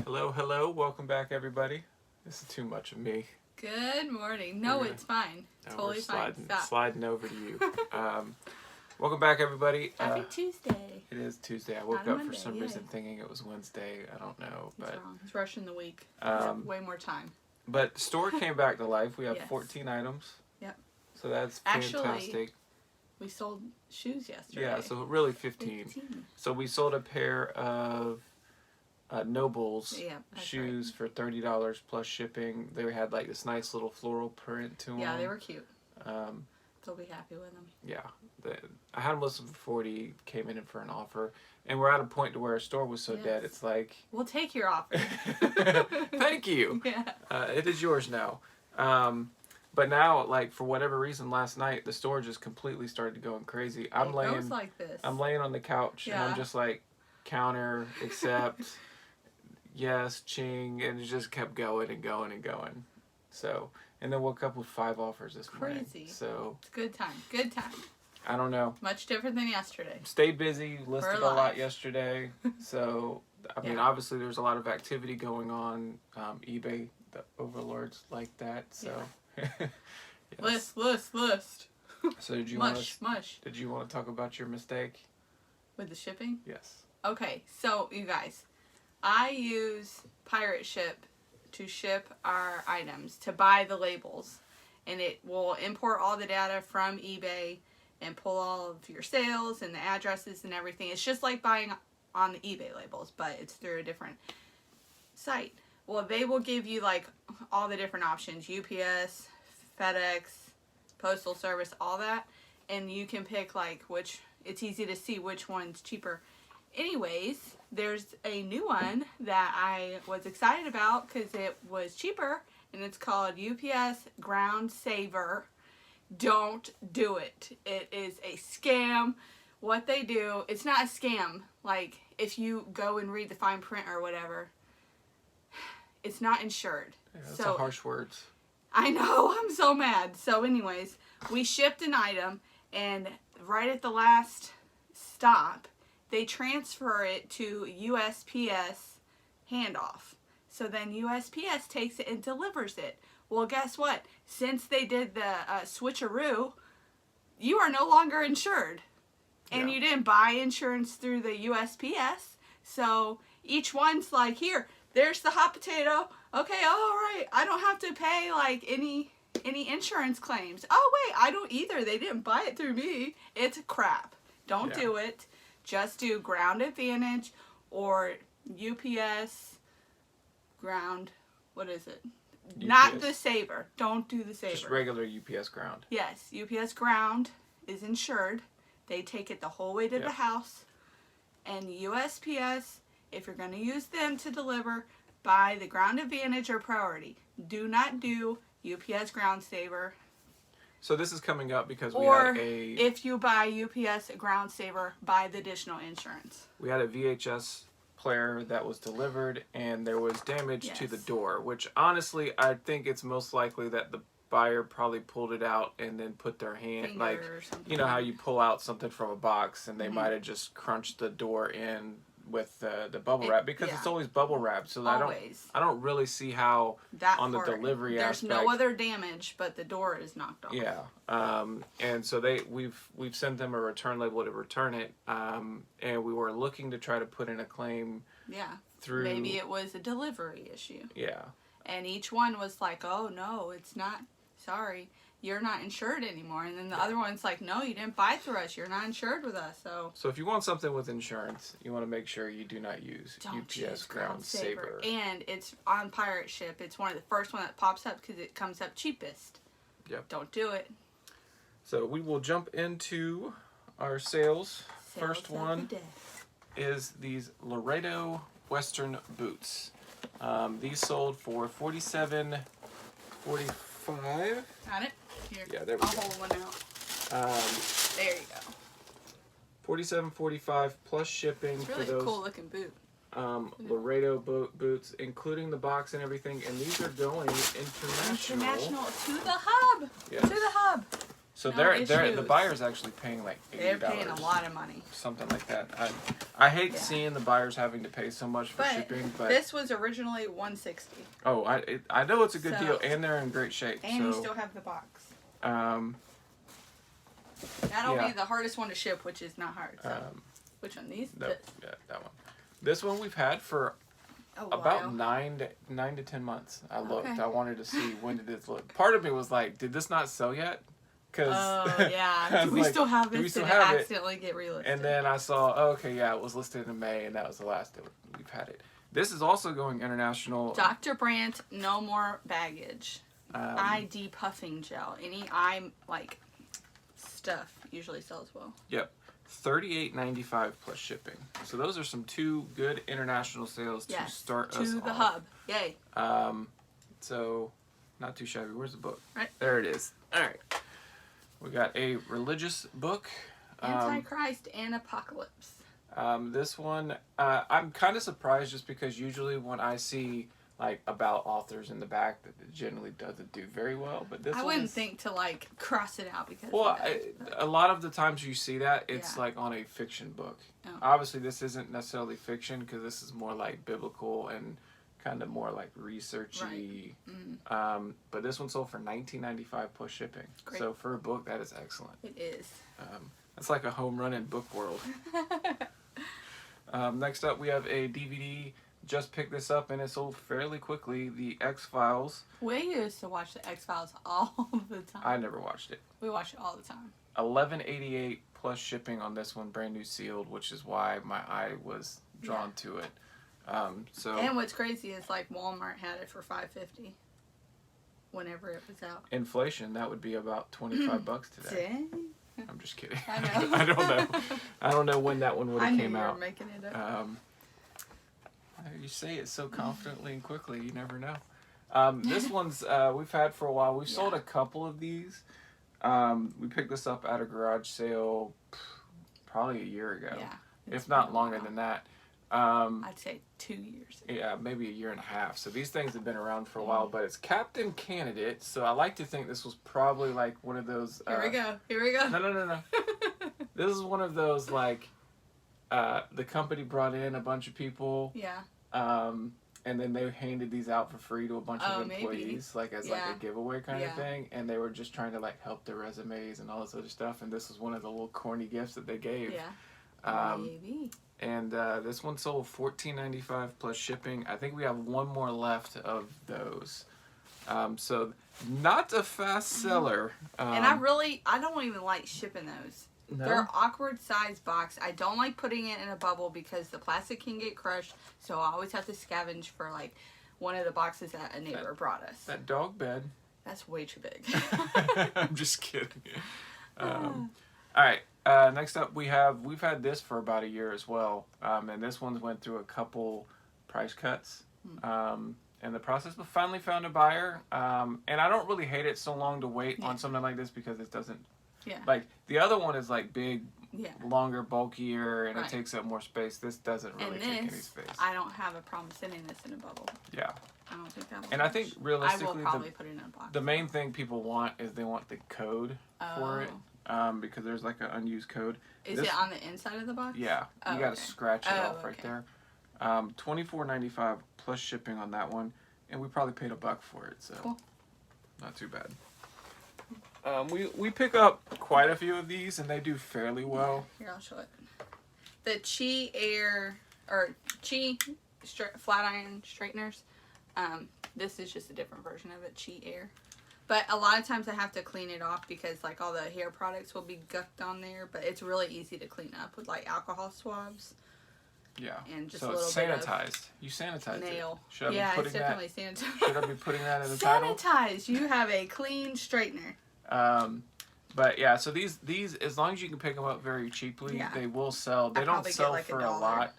Hello, hello. Welcome back, everybody. This is too much of me. Good morning. No, We're it's fine. Now Totally we're fine. Stop. sliding over to you. Welcome back, everybody. Happy Tuesday. It is Tuesday. I woke Not up Monday, for some yay. reason thinking it was Wednesday. I don't know, It's but wrong. It's rushing the week. We have way more time. but the store came back to life. We have Yes. 14 items. Yep. So that's Actually, fantastic. We sold shoes yesterday. Yeah, so really 15. So we sold a pair of Nobles Yeah, that's shoes for $30 plus shipping. They had like this nice little floral print to them. Yeah, they were cute. Um, They'll be happy with them. yeah, I had them listed for 40. Came in for an offer, and we're at a point to where our store was so dead. It's like, we'll take your offer. thank you. Yeah. It is yours now. But now, like for whatever reason, last night the store just completely started going crazy. It goes like this. I'm laying on the couch and I'm just like counter, accept, yes, ching, and it just kept going and going and going. So, and then woke up with 5 offers this morning. Crazy. So It's a good time. Good time. I don't know. Much different than yesterday. Stayed busy, listed a We're lot alive. yesterday. So I mean, Yeah. obviously there's a lot of activity going on. eBay, the overlords like that. So. Yes. List. So did you want Mush. to talk about your mistake? With the shipping? Yes. Okay, so you guys, I use Pirate Ship to ship our items, to buy the labels. And it will import all the data from eBay and pull all of your sales and the addresses and everything. It's just like buying on the eBay labels, but it's through a different site. Well, they will give you like all the different options, UPS, FedEx, Postal Service, all that. And you can pick like which, it's easy to see which one's cheaper. Anyways, there's a new one that I was excited about because it was cheaper, and it's called UPS Ground Saver. Don't do it. It is a scam. What they do, it's not a scam. Like, if you go and read the fine print or whatever, it's not insured. Yeah, that's So a harsh words. I know, I'm so mad. So anyways, we shipped an item, and right at the last stop, they transfer it to USPS handoff. So then USPS takes it and delivers it. Well, guess what? Since they did the switcheroo, you are no longer insured. And you didn't buy insurance through the USPS. So each one's like, here, there's the hot potato. Okay, all right. I don't have to pay like any insurance claims. Oh, wait, I don't either. They didn't buy it through me. It's crap. Don't do it. Just do Ground Advantage or UPS Ground. What is it? UPS. Not the Saver. Don't do the Saver. Just regular UPS Ground. Yes, UPS Ground is insured. They take it the whole way to the house. And USPS, if you're going to use them to deliver, buy the Ground Advantage or Priority. Do not do UPS Ground Saver. So this is coming up because Or we had a if you buy UPS Ground Saver, buy the additional insurance. we had a VHS player that was delivered and there was damage to the door, which honestly I think it's most likely that the buyer probably pulled it out and then put their hand Finger like or something. you know how you pull out something from a box and they might have just crunched the door in with the bubble wrap because it's always bubble wrap, so Always. I don't really see how That on the part, delivery there's aspect. no other damage, but the door is knocked off. Yeah, and so we've sent them a return label to return it, and we were looking to try to put in a claim. Yeah. Through Maybe it was a delivery issue. Yeah. And each one was like, oh no, it's not. Sorry, you're not insured anymore. And then the other one's like, no, you didn't buy through us. You're not insured with us. So if you want something with insurance, you want to make sure you do not use Don't UPS use Ground Saver. And it's on Pirate Ship. It's one of the first one that pops up because it comes up cheapest. Yep. Don't do it. So we will jump into our sales. First Sales of one the day. is these Laredo Western boots. These sold for $47.45. Got it? Here. Yeah, there we I'll go. hold one out. There you go. $47.45 plus shipping It's really for those a cool looking boot. Laredo boots, including the box and everything. And these are going international. International to the hub. Yes. To the hub. So No the issues. buyer's actually paying like $80. They're paying a lot of money. Something like that. I hate Yeah. seeing the buyers having to pay so much for But shipping, but this was originally $160. oh, I know it's a good So- deal, and they're in great shape. And so you still have the box. That'll yeah. be the hardest one to ship, which is not hard. So. Which one? These? yeah, that one. This one we've had for A about while. 9 to 10 months. I looked. Okay. I wanted to see when did this look. Part of me was like, did this not sell yet? Because Oh yeah. Do we still have this? do we still Did have it it? accidentally get relisted? And then I saw, oh, okay, yeah, it was listed in May, and that was the last that we've had it. This is also going international. Dr. Brandt, no more baggage. Um, eye depuffing gel. Any eye stuff usually sells well. Yep, $38.95 plus shipping. So those are some 2 good international sales to Yes. start To us the off. hub. Yay. So not too shabby. Where's the book? Right. There it is. All right. We got a religious book. Antichrist and Apocalypse. This one, I'm kind of surprised just because usually when I see like about authors in the back, that it generally doesn't do very well. But this I one wouldn't is, think to cross it out because. well, it does, a lot of the times you see that it's Yeah. like on a fiction book. Oh. Obviously, this isn't necessarily fiction because this is more like biblical and kind of more like researchy. Mm. But this one sold for $19.95 plus shipping. Great. So for a book, that is excellent. It is. That's like a home run in book world. Next up, we have a DVD. Just picked this up and it sold fairly quickly. The X-Files. We used to watch the X-Files all the time. I never watched it. We watch it all the time. $11.88 plus shipping on this one, brand new sealed, which is why my eye was drawn to it. So And what's crazy is Walmart had it for $5.50 whenever it was out. inflation, that would be about $25 today. Dang. I'm just kidding. I know. I don't know. I don't know when that one would I have knew came you were out. making it up. You say it so confidently and quickly, you never know. This one's we've had for a while. We've sold a couple of these. We picked this up at a garage sale probably a year ago, Yeah. if not longer than that. I'd say 2 years ago. Yeah, maybe a year and a half. So these things have been around for a while, but it's Captain Candidate. So I like to think this was probably like one of those. Here we go. Here we go. No. This is one of those like the company brought in a bunch of people. Yeah. And then they handed these out for free to a bunch of employees, like as like a giveaway kind of thing. And they were just trying to like help their resumes and all this other stuff. And this was one of the little corny gifts that they gave. Yeah. Maybe. And this one sold $14.95 plus shipping. I think we have one more left of those. So not a fast seller. And I don't even like shipping those. No? They're awkward size box. I don't like putting it in a bubble because the plastic can get crushed. So I always have to scavenge for one of the boxes that a neighbor brought us. That dog bed. That's way too big. I'm just kidding. All right. Next up, we've had this for about a year as well, and this one's went through a couple price cuts in the process, but finally found a buyer. And I don't really hate it so long to wait on something like this because it doesn't. Yeah. Like the other one is like big, Yeah. longer, bulkier, and Right. it takes up more space. This doesn't really take any this, space. I don't have a problem sitting this in a bubble. Yeah. I don't think that will. And I think I will realistically, probably put it in a box. the main thing people want is they want the code for it. Because there's like an unused code. Is it on the inside of the box? Yeah, Oh, you gotta okay. scratch it off right okay. there. $24.95 plus shipping on that one, and we probably paid $1 for it, so Cool. not too bad. We pick up quite a few of these, and they do fairly well. Here, I'll show it. The Chi Air or Chi flat iron straighteners. This is just a different version of it, Chi Air. But a lot of times I have to clean it off because all the hair products will be gucked on there. But it's really easy to clean up with alcohol swabs. Yeah. And just so a little it's bit of sanitized. You sanitized nail. it. Should I Yeah, be it's putting definitely that? sanitized. Should I be putting that in the title? Sanitized. You have a clean straightener. But yeah, so these as long as you can pick them up very cheaply, Yeah. they will sell. They I'd don't probably get, sell $1 for a lot.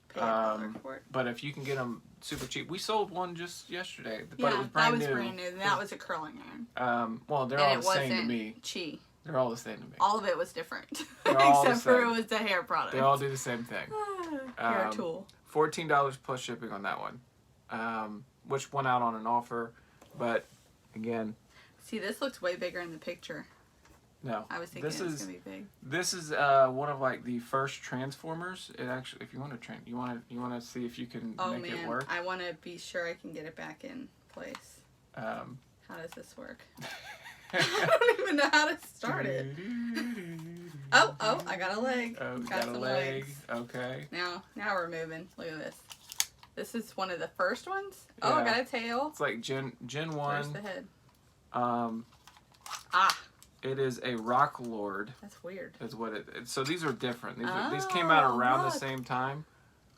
Pay $1 for it. But if you can get them super cheap, we sold one just yesterday, but Yeah, it was brand that was new. brand new. And that was a curling iron. Well, they're And all it the same to wasn't me. Chi. They're all the same to me. All of it was different. They're all the Except for it same. was the hair product. They all do the same thing. Hair tool. $14 plus shipping on that one, which went out on an offer, but again, See, this looks way bigger in the picture. No. I was thinking This it was is gonna be big. this is one of like the first Transformers. It actually, if you want to you want to see if you can Oh make it man, work. I want to be sure I can get it back in place. Um, How does this work? I don't even know how to start it. Oh, I got a leg. Oh, got got a some leg. legs. Okay. Now we're moving. Look at this. This is one of the first ones. Oh, I Yeah. got a tail. It's like Gen Where's 1. the head? Um, Ah, it is a Rock Lord. that's weird. Is what so these are different. These came out Oh, around the look. same time.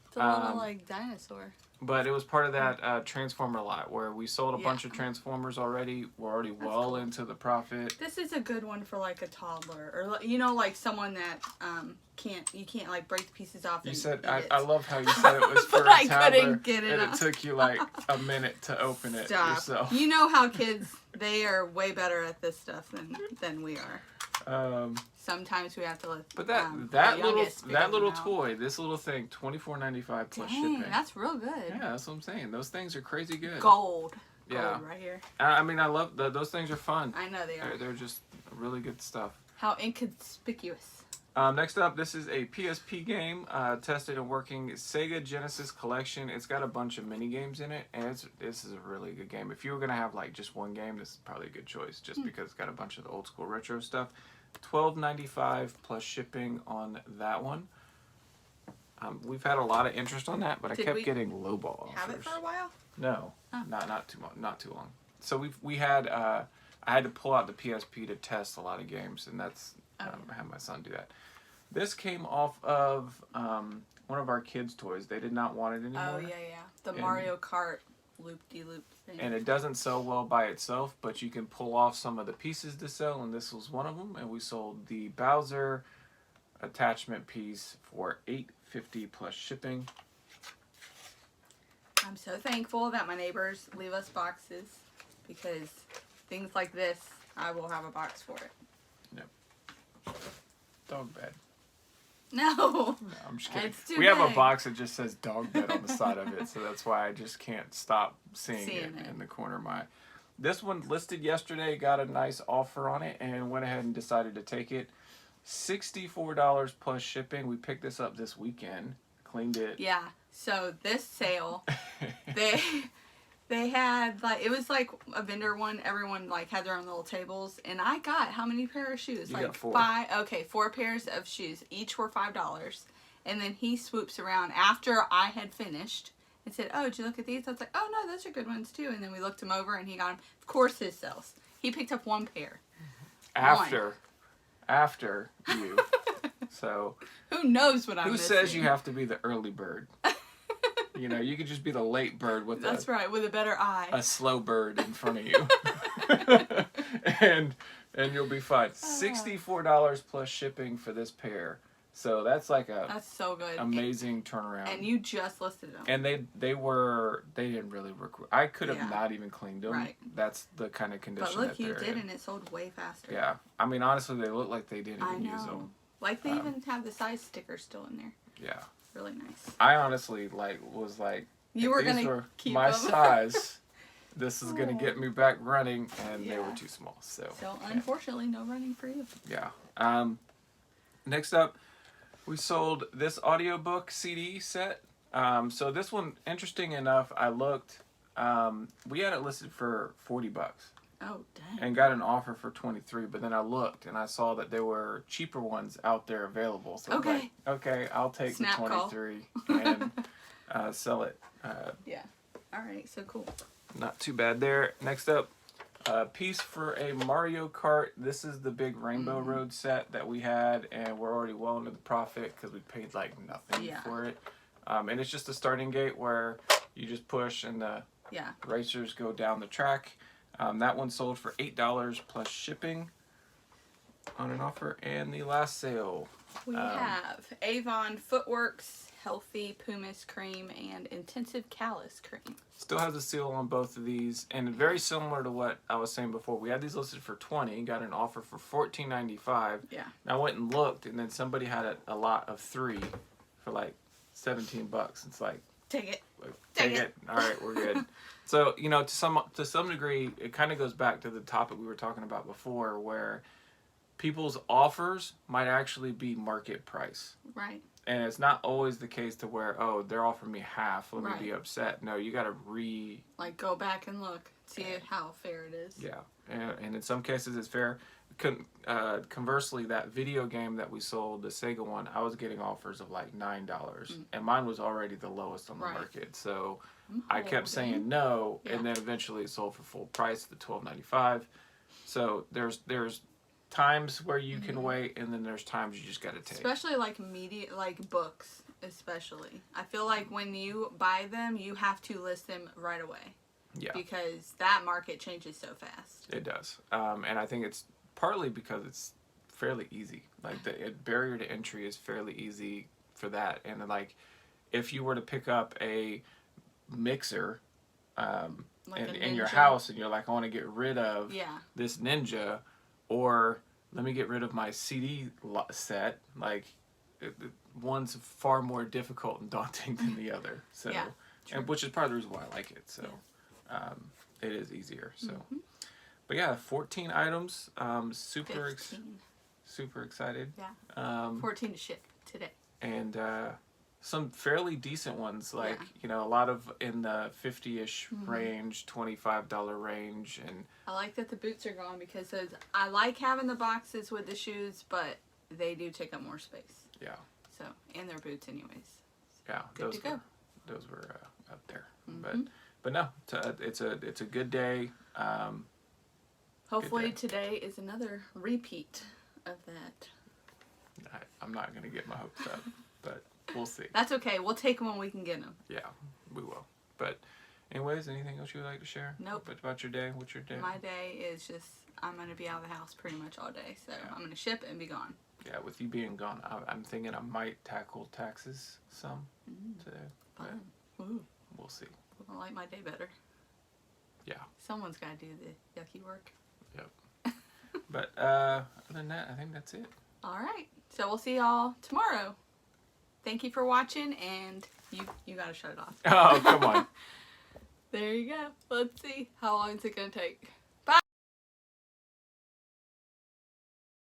It's a little like dinosaur. But it was part of that Transformer lot where we sold a Yeah. bunch of Transformers already. We're already well cool. into the profit. This is a good one for like a toddler or you know like someone that you can't like break the pieces off. You and said eat it. I love how you said it was for But a I toddler, couldn't get it and up. it took you like a minute to open it Stop. yourself. You know how kids they are way better at this stuff than we are. Sometimes we have to let. But that our youngest figure them out. toy, this little thing, $24.95 plus Dang, shipping. that's real good. Yeah, that's what I'm saying. Those things are crazy good. Gold. Yeah. Gold right here. I mean, I love those things are fun. I know they are. They're just really good stuff. How inconspicuous. Next up, this is a PSP game, tested and working Sega Genesis Collection. It's got a bunch of mini games in it, and this is a really good game. If you were gonna have like just one game, this is probably a good choice, just because it's got a bunch of the old school retro stuff. $12.95 plus shipping on that one. We've had a lot of interest on that, but I kept getting lowball offers. Have it for a while? No, Oh. not too long. So we had I had to pull out the PSP to test a lot of games, and that's I had my son do that. This came off of one of our kids' toys. They did not want it anymore. Oh yeah. The Mario Kart loop-de-loop thing. And it doesn't sell well by itself, but you can pull off some of the pieces to sell, and this was one of them. And we sold the Bowser attachment piece for $8.50 plus shipping. I'm so thankful that my neighbors leave us boxes because things like this, I will have a box for it. Dog bed. No. No, I'm just kidding. It's too We have a big. box that just says dog bed on the side of it, so that's why I just can't stop seeing it in the corner of my. This one listed yesterday, got a nice offer on it, and went ahead and decided to take it. $64 plus shipping. We picked this up this weekend, cleaned it. Yeah. So this sale, they had like it was like a vendor one. Everyone like had their own little tables, and I got how many pair of shoes? You like got 4. 5. Okay, 4 pairs of shoes. Each were $5. And then he swoops around after I had finished and said, "Oh, did you look at these?" I was like, "Oh no, those are good ones too." And then we looked them over, and he got them. Of course, his sells. He picked up 1 pair. After you. So Who knows what I'm who missing? says you have to be the early bird? You know, you could just be the late bird with That's right, with a better eye. a slow bird in front of you. and you'll be fine. $64 plus shipping for this pair. So that's like That's so good. amazing turnaround. And you just listed them. And they didn't really work. I could have not even cleaned them. Right. That's the kind of condition But look, that you they're did, in. and it sold way faster. Yeah. I mean, honestly, they look like they didn't I even know. use them. Like they even have the size sticker still in there. Yeah. Really nice. I honestly was like, You if were these gonna were keep my them. size. This is gonna get me back running, and they were Yeah. too small. So unfortunately, no running for you. yeah. Next up, we sold this audiobook CD set. So this one, interesting enough, I looked. We had it listed for $40 Oh dang. and got an offer for 23. But then I looked and I saw that there were cheaper ones out there available. So I was like, okay, I'll take Snap the call. 23 and sell it. Yeah. All right. So cool. Not too bad there. Next up, piece for a Mario Kart. This is the big Rainbow Road set that we had, and we're already well into the profit because we paid like nothing for it. And it's just a starting gate where you just push and the racers go down the track. That one sold for $8 plus shipping on an offer. And the last sale. We have Avon Footworks Healthy Pumice Cream and Intensive Callus Cream. Still has a seal on both of these, and very similar to what I was saying before. We had these listed for $20, got an offer for $14.95. Yeah. And I went and looked, and then somebody had a lot of 3 for like $17. It's like, Take it. take it. All right, we're good. So, you know, to some degree, it kind of goes back to the topic we were talking about before, where people's offers might actually be market price. Right. And it's not always the case to where, oh, they're offering me half, let Right. me be upset. No, you got to Like, go back and look, see how fair it is. Yeah, and in some cases it's fair. Conversely, that video game that we sold, the Sega one, I was getting offers of like $9, and mine was already the lowest on the Right. market. So I kept holding. saying no, Yeah. and then eventually it sold for full price, the $12.95. So there's times where you can wait, and then there's times you just got to take. Especially like media, like books, especially. I feel like when you buy them, you have to list them right away. Yeah. Because that market changes so fast. It does, and I think it's partly because it's fairly easy. Like the barrier to entry is fairly easy for that, and like if you were to pick up a mixer Like in your Ninja. house, and you're like, I want to get rid of Yeah. this Ninja, or let me get rid of my CD set, like one's far more difficult and daunting than the other. So, Yeah, and which is part of the reason why I like it. So, it is easier. So, but yeah, 14 items. Super 15. super excited. Yeah. 14 to ship today. And some fairly decent ones, like Yeah. a lot of in the 50-ish range, $25 range, and I like that the boots are gone because I like having the boxes with the shoes, but they do take up more space. yeah, So, and they're boots anyways. yeah, Good to go. those were up there. But no, it's a good day. Hopefully day. today is another repeat of that. I'm not gonna get my hopes up, but we'll see. That's okay. We'll take them when we can get them. Yeah, we will. But anyways, anything else you would like to share? Nope. About your day? What's your day? My day is just, I'm going to be out of the house pretty much all day. So Yeah. I'm going to ship and be gone. Yeah, with you being gone, I'm thinking I might tackle taxes some today. But Fun. Ooh, we'll see. I like my day better. Yeah. Someone's got to do the yucky work. But other than that, I think that's it. All right. So we'll see y'all tomorrow. Thank you for watching, and you got to shut it off. Oh, come on. There you go. Let's see. How long is it going to take?